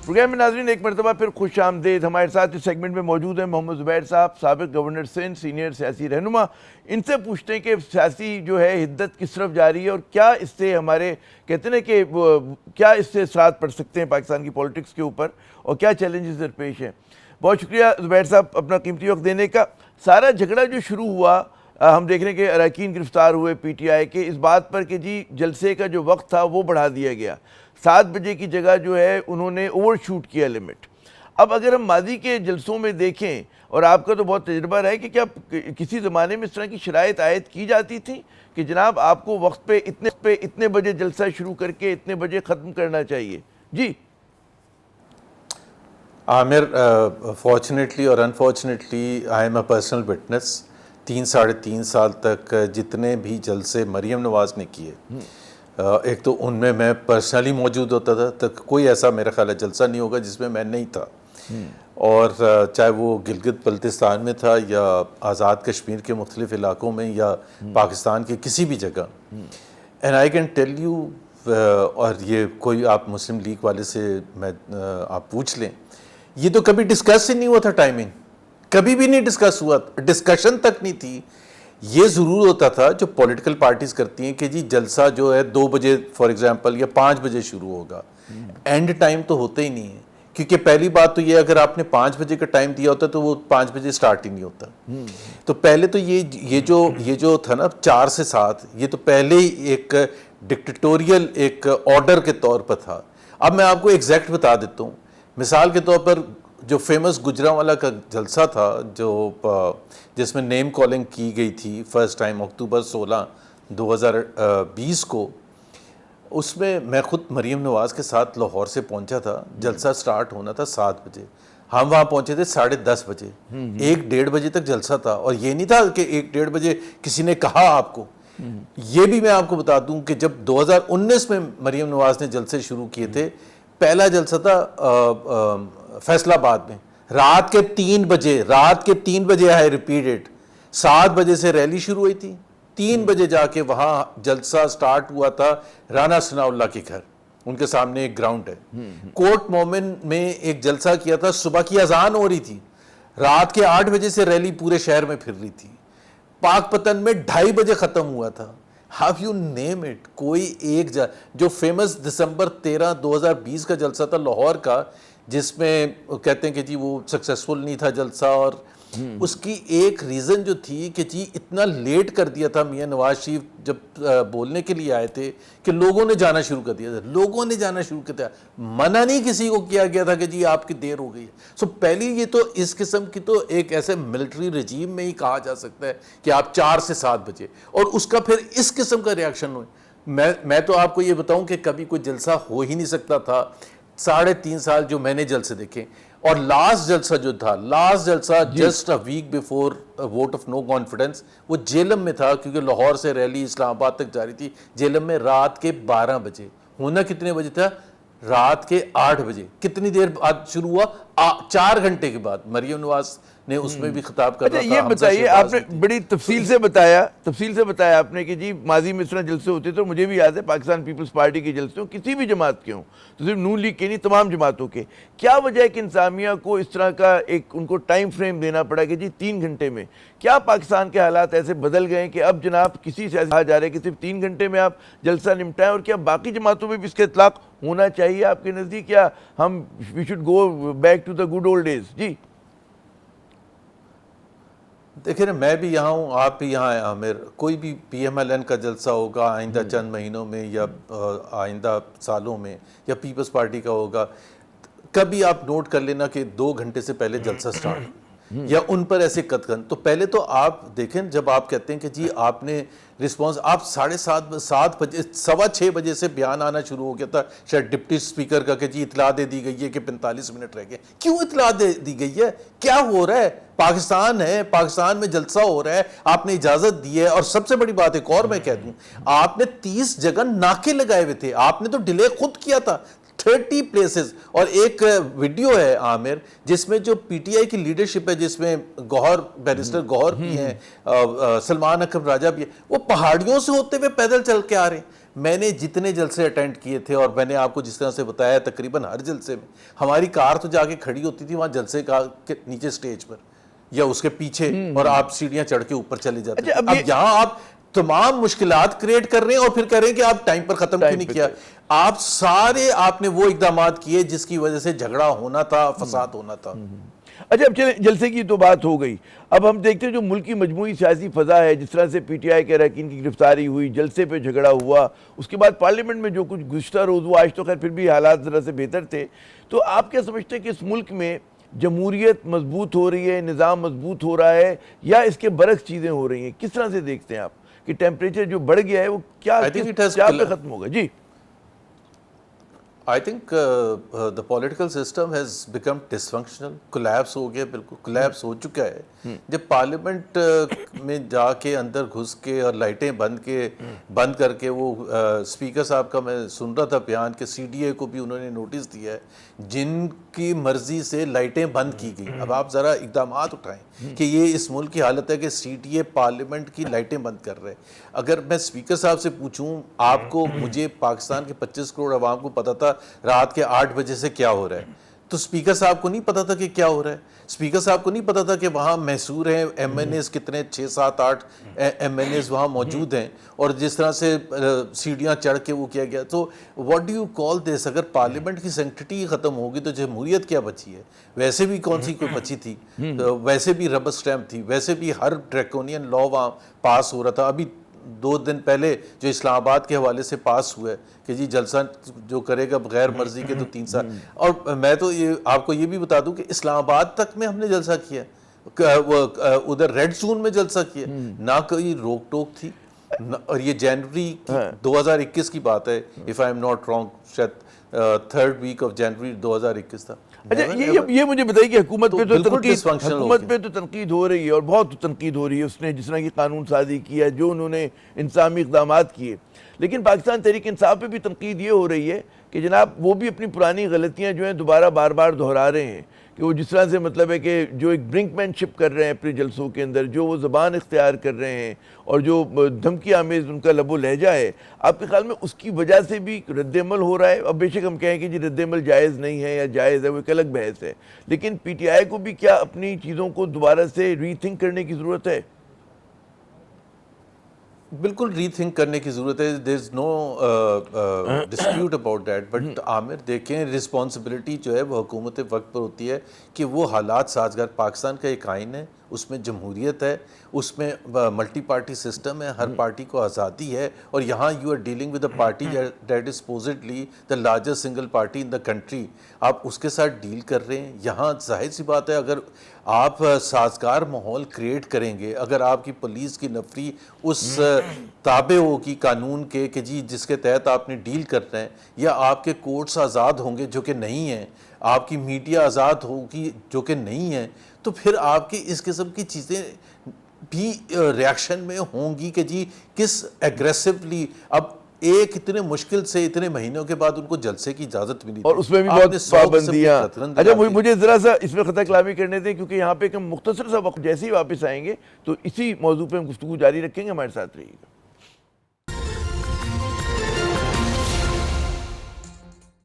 Programme میں ناظرین ایک مرتبہ پھر خوش آمدید. ہمارے ساتھ اس سیگمنٹ میں موجود ہیں محمد زبیر صاحب, سابق گورنر سندھ, سینئر سیاسی رہنما. ان سے پوچھتے ہیں کہ سیاسی جو ہے حدت کس طرف جا رہی ہے اور کیا اس سے ہمارے کہتے ہیں کہ کیا اس سے اثرات پڑ سکتے ہیں پاکستان کی پولیٹکس کے اوپر اور کیا چیلنجز درپیش ہیں. بہت شکریہ زبیر صاحب اپنا قیمتی وقت دینے کا. سارا جھگڑا جو شروع ہوا, ہم دیکھ رہے ہیں کہ اراکین گرفتار ہوئے پی ٹی آئی کے, اس بات پر کہ جی جلسے کا جو وقت تھا وہ بڑھا دیا گیا, 7 بجے کی جگہ جو ہے انہوں نے اوور شوٹ کیا لمٹ. اب اگر ہم ماضی کے جلسوں میں دیکھیں, اور آپ کا تو بہت تجربہ رہا ہے, کہ کیا کسی زمانے میں اس طرح کی شرائط عائد کی جاتی تھی کہ جناب آپ کو وقت پہ اتنے بجے جلسہ شروع کر کے اتنے بجے ختم کرنا چاہیے؟ جی عامر, فارچونیٹلی اور unfortunately I am a personal witness. 3-3.5 سال تک جتنے بھی جلسے مریم نواز نے کیے, ایک تو ان میں پرسنلی موجود ہوتا تھا, تک کوئی ایسا میرا خیال ہے جلسہ نہیں ہوگا جس میں میں نہیں تھا. اور چاہے وہ گلگت بلتستان میں تھا یا آزاد کشمیر کے مختلف علاقوں میں یا پاکستان کے کسی بھی جگہ. And I can tell you, اور یہ کوئی آپ مسلم لیگ والے سے آپ پوچھ لیں, یہ تو کبھی ڈسکس ہی نہیں ہوا تھا. ٹائمنگ کبھی بھی نہیں ڈسکس ہوا, ڈسکشن تک نہیں تھی. یہ ضرور ہوتا تھا جو پولیٹیکل پارٹیز کرتی ہیں کہ جی جلسہ جو ہے 2 بجے فار ایگزامپل یا 5 بجے شروع ہوگا. اینڈ ٹائم تو ہوتا ہی نہیں ہے, کیونکہ پہلی بات تو یہ اگر آپ نے 5 بجے کا ٹائم دیا ہوتا تو وہ 5 بجے سٹارٹ ہی نہیں ہوتا. تو پہلے تو یہ جو تھا نا 4 سے 7, یہ تو pہلے ہی ایک ڈکٹیٹوریل ایک آرڈر کے طور پر تھا. اب میں آپ کو ایگزیکٹ بتا دیتا ہوں. مثال کے طور پر جو فیمس گجرانوالہ کا جلسہ تھا, جو جس میں نیم کالنگ کی گئی تھی فرسٹ ٹائم اکتوبر 16, 2020 کو, اس میں خود مریم نواز کے ساتھ لاہور سے پہنچا تھا. جلسہ سٹارٹ ہونا تھا 7 بجے, ہم وہاں پہنچے تھے 10:30 بجے. 1-1.5 بجے تک جلسہ تھا, اور یہ نہیں تھا کہ 1-1.5 بجے کسی نے کہا آپ کو. یہ بھی میں آپ کو بتا دوں کہ جب 2019 میں مریم نواز نے جلسے شروع کیے تھے, پہلا جلسہ تھا فیصل آباد میں رات کے 3 بجے آئی ریپیٹڈ. 7 بجے سے ریلی شروع ہوئی تھی, 3 بجے جا کے وہاں جلسہ سٹارٹ ہوا تھا رانا ثناء اللہ کے گھر, ان کے سامنے ایک گراؤنڈ ہے. کوٹ مومن میں ایک جلسہ کیا تھا, صبح کی اذان ہو رہی تھی, رات کے 8 بجے سے ریلی پورے شہر میں پھر رہی تھی. پاک پتن میں 2:30 بجے ختم ہوا تھا. ہاو یو نیم اٹ, کوئی ایک جو فیمس دسمبر 13, 2020 کا جلسہ تھا لاہور کا, جس میں کہتے ہیں کہ جی وہ سکسیسفل نہیں تھا جلسہ, اور اس کی ایک ریزن جو تھی کہ جی اتنا لیٹ کر دیا تھا میاں نواز شریف جب بولنے کے لیے آئے تھے کہ لوگوں نے جانا شروع کر دیا. منع نہیں کسی کو کیا گیا تھا کہ جی آپ کی دیر ہو گئی ہے. سو پہلی یہ تو اس قسم کی تو ایک ایسے ملٹری رجیم میں ہی کہا جا سکتا ہے کہ آپ 4 سے 7 بجے, اور اس کا پھر اس قسم کا ریاکشن ہوئے. میں تو آپ کو یہ بتاؤں کہ کبھی کوئی جلسہ ہو ہی نہیں سکتا تھا 3.5 سال جو میں نے جلسے دیکھے. اور لاسٹ جلسہ just a week before vote of no confidence, وہ جیلم میں تھا, کیونکہ لاہور سے ریلی اسلام آباد تک جاری تھی. جیلم میں رات کے 12 بجے, ہونا کتنے بجے تھا, رات کے 8 بجے. کتنی دیر بعد شروع ہوا, 4 گھنٹے کے بعد. مریم نواز نے اس میں بھی خطاب کرنا تھا. یہ بتائیے, آپ نے بڑی تفصیل سے بتایا آپ نے کہ جی ماضی میں اس طرح جلسے ہوتے تھے. مجھے بھی یاد ہے پاکستان پیپلز پارٹی کے جلسے ہوں, کسی بھی جماعت کے ہوں, تو صرف نون لیگ کے نہیں تمام جماعتوں کے. کیا وجہ ہے کہ انتظامیہ کو اس طرح کا ایک ان کو ٹائم فریم دینا پڑا کہ جی 3 گھنٹے میں؟ کیا پاکستان کے حالات ایسے بدل گئے کہ اب جناب کسی سے کہا جا رہا ہے کہ صرف 3 گھنٹے میں آپ جلسہ نمٹائیں؟ اور کیا باقی جماعتوں میں بھی اس کا اطلاق ہونا چاہیے آپ کے نزدیک, یا ہم we should go back to the good old days? جی دیکھیں نا, میں بھی یہاں ہوں, آپ بھی یہاں ہیں عامر. کوئی بھی پی ایم ایل این کا جلسہ ہوگا آئندہ چند مہینوں میں یا آئندہ سالوں میں, یا پیپلز پارٹی کا ہوگا, کبھی آپ نوٹ کر لینا کہ 2 گھنٹے سے پہلے جلسہ سٹارٹ, یا ان پر ایسے قدغن. تو پہلے تو آپ دیکھیں, جب آپ کہتے ہیں کہ جی آپ نے رسپانس, آپ 7:30 بجے 6:15 بجے سے بیان آنا شروع ہو گیا تھا شاید ڈپٹی اسپیکر کا کہ جی اطلاع دے دی گئی ہے کہ 45 منٹ رہ گئے. کیوں اطلاع دے دی گئی ہے؟ کیا ہو رہا ہے؟ پاکستان ہے, پاکستان میں جلسہ ہو رہا ہے, آپ نے اجازت دی ہے. اور سب سے بڑی بات ایک اور میں کہہ دوں, آپ نے 30 جگہ ناکے لگائے ہوئے تھے, آپ نے تو ڈیلے خود کیا تھا 30 پلیسز. اور ایک ویڈیو ہے عامر جس میں جو پی ٹی آئی کی لیڈرشپ ہے, جس میں بیرسٹر گوہر بھی ہیں, سلمان اکرم راجہ بھی ہے, وہ پہاڑیوں سے ہوتے ہوئے پیدل چل کے آ رہے ہیں. میں نے جتنے جلسے اٹینڈ کیے تھے اور میں نے آپ کو جس طرح سے بتایا تقریباً ہر جلسے میں ہماری کار تو جا کے کھڑی ہوتی تھی وہاں جلسے کا نیچے سٹیج پر یا اس کے پیچھے، اور آپ سیڑھیاں چڑھ کے اوپر چلے جاتے ہیں۔ اب یہاں آپ تمام مشکلات کریٹ کر رہے ہیں اور پھر کہہ رہے ہیں کہ آپ ٹائم پر ختم کیوں نہیں کیا۔ آپ نے وہ اقدامات کیے جس کی وجہ سے جھگڑا ہونا تھا، فساد ہونا تھا۔ اچھا اب چلیں، جلسے کی تو بات ہو گئی، اب ہم دیکھتے ہیں جو ملک کی مجموعی سیاسی فضا ہے، جس طرح سے پی ٹی آئی کے اراکین کی گرفتاری ہوئی، جلسے پہ جھگڑا ہوا، اس کے بعد پارلیمنٹ میں جو کچھ گزشتہ روز ہوا، آج تو خیر پھر بھی حالات ذرا سے بہتر تھے، تو آپ کیا سمجھتے ہیں کہ اس ملک میں جمہوریت مضبوط ہو رہی ہے، نظام مضبوط ہو رہا ہے، یا اس کے برعکس چیزیں ہو رہی ہیں؟ کس طرح سے دیکھتے ہیں آپ کہ ٹیمپریچر جو بڑھ گیا ہے وہ کیا پہ ختم ہوگا؟ جی I think the political system has become dysfunctional, collapse ہو گیا، بالکل collapse ہو چکا ہے۔ جب پارلیمنٹ میں جا کے اندر گھس کے اور لائٹیں بند کر کے وہ اسپیکر صاحب کا میں سن رہا تھا بیان کہ سی ڈی اے کو بھی انہوں نے نوٹس دیا ہے جن کی مرضی سے لائٹیں بند کی گئی۔ اب آپ ذرا اقدامات اٹھائیں کہ یہ اس ملک کی حالت ہے کہ سی ڈی اے پارلیمنٹ کی لائٹیں بند کر رہے۔ اگر میں اسپیکر صاحب سے پوچھوں، آپ کو، مجھے، پاکستان کے 25 کروڑ عوام کو پتا تھا رات کے 8 بجے سے کیا ہو رہا ہے، تو اسپیکر صاحب کو نہیں پتا تھا کہ کیا ہو رہا ہے۔ اسپیکر صاحب کو نہیں پتا تھا کہ وہاں محصور ہیں ایم این ایز کتنے، 6 7 8 ایم این ایز وہاں موجود ہیں، اور جس طرح سے سیڑھیاں چڑھ کے وہ کیا گیا۔ تو واٹ ڈو یو کال دس؟ اگر پارلیمنٹ کی سینکٹیٹی ختم ہوگی تو جمہوریت کیا بچی ہے؟ ویسے بھی کون سی کوئی بچی تھی؟ ویسے بھی ربر سٹیمپ تھی، ویسے بھی ہر ڈریکونین لا وہاں پاس ہو رہا تھا۔ ابھی 2 دن پہلے جو اسلام آباد کے حوالے سے پاس ہوا ہے کہ جی جلسہ جو کرے گا بغیر مرضی کے تو 3 سال، اور میں تو آپ کو یہ بھی بتا دوں کہ اسلام آباد تک میں ہم نے جلسہ کیا، ادھر ریڈ زون میں جلسہ کیا، نہ کوئی روک ٹوک تھی۔ اور یہ جنوری 2021 کی بات ہے، if I am not wrong، شاید 3rd week of January 2021 تھا۔ اچھا یہ مجھے بتائیے کہ حکومت پہ تو تنقید ہو رہی ہے، اور بہت تنقید ہو رہی ہے، اس نے جس طرح کی قانون سازی کیا، جو انہوں نے انتظامی اقدامات کیے، لیکن پاکستان تحریک انصاف پہ بھی تنقید یہ ہو رہی ہے کہ جناب وہ بھی اپنی پرانی غلطیاں جو ہیں دوبارہ بار بار دہرا رہے ہیں، کہ وہ جس طرح سے مطلب ہے کہ جو ایک برنک مین شپ کر رہے ہیں اپنے جلسوں کے اندر، جو وہ زبان اختیار کر رہے ہیں، اور جو دھمکی آمیز ان کا لب و لہجہ ہے، آپ کے خیال میں اس کی وجہ سے بھی رد عمل ہو رہا ہے؟ اب بے شک ہم کہیں کہ جی رد عمل جائز نہیں ہے یا جائز ہے، وہ ایک الگ بحث ہے، لیکن پی ٹی آئی کو بھی کیا اپنی چیزوں کو دوبارہ سے ری تھنک کرنے کی ضرورت ہے؟ بالکل ری تھنک کرنے کی ضرورت ہے، دیر از نو ڈسپیوٹ اباؤٹ دیٹ، بٹ عامر دیکھیں رسپانسبلٹی جو ہے وہ حکومت وقت پر ہوتی ہے کہ وہ حالات سازگار۔ پاکستان کا ایک آئین ہے، اس میں جمہوریت ہے، اس میں ملٹی پارٹی سسٹم ہے، ہر پارٹی کو آزادی ہے، اور یہاں you are dealing with a party that is supposedly the largest single party in the country, آپ اس کے ساتھ ڈیل کر رہے ہیں۔ یہاں ظاہر سی بات ہے اگر آپ سازگار ماحول کریٹ کریں گے، اگر آپ کی پولیس کی نفری اس تابع ہوگی قانون کے کہ جی جس کے تحت آپ نے ڈیل کرنا ہے، یا آپ کے کورٹس آزاد ہوں گے جو کہ نہیں ہیں، آپ کی میڈیا آزاد ہوگی جو کہ نہیں ہے، تو پھر آپ کی اس قسم کی چیزیں بھی ریاکشن میں ہوں گی کہ جی کس ایگریسولی۔ اب ایک اتنے مشکل سے اتنے مہینوں کے بعد ان کو جلسے کی اجازت ملی، اور اس میں بھی بہت پابندیاں۔ اچھا مجھے ذرا سا اس میں خطہ کلامی کرنے دیں، کیونکہ یہاں پہ ہم مختصر سا وقت جیسے ہی واپس آئیں گے تو اسی موضوع پہ ہم گفتگو جاری رکھیں گے، ہمارے ساتھ رہیے گا۔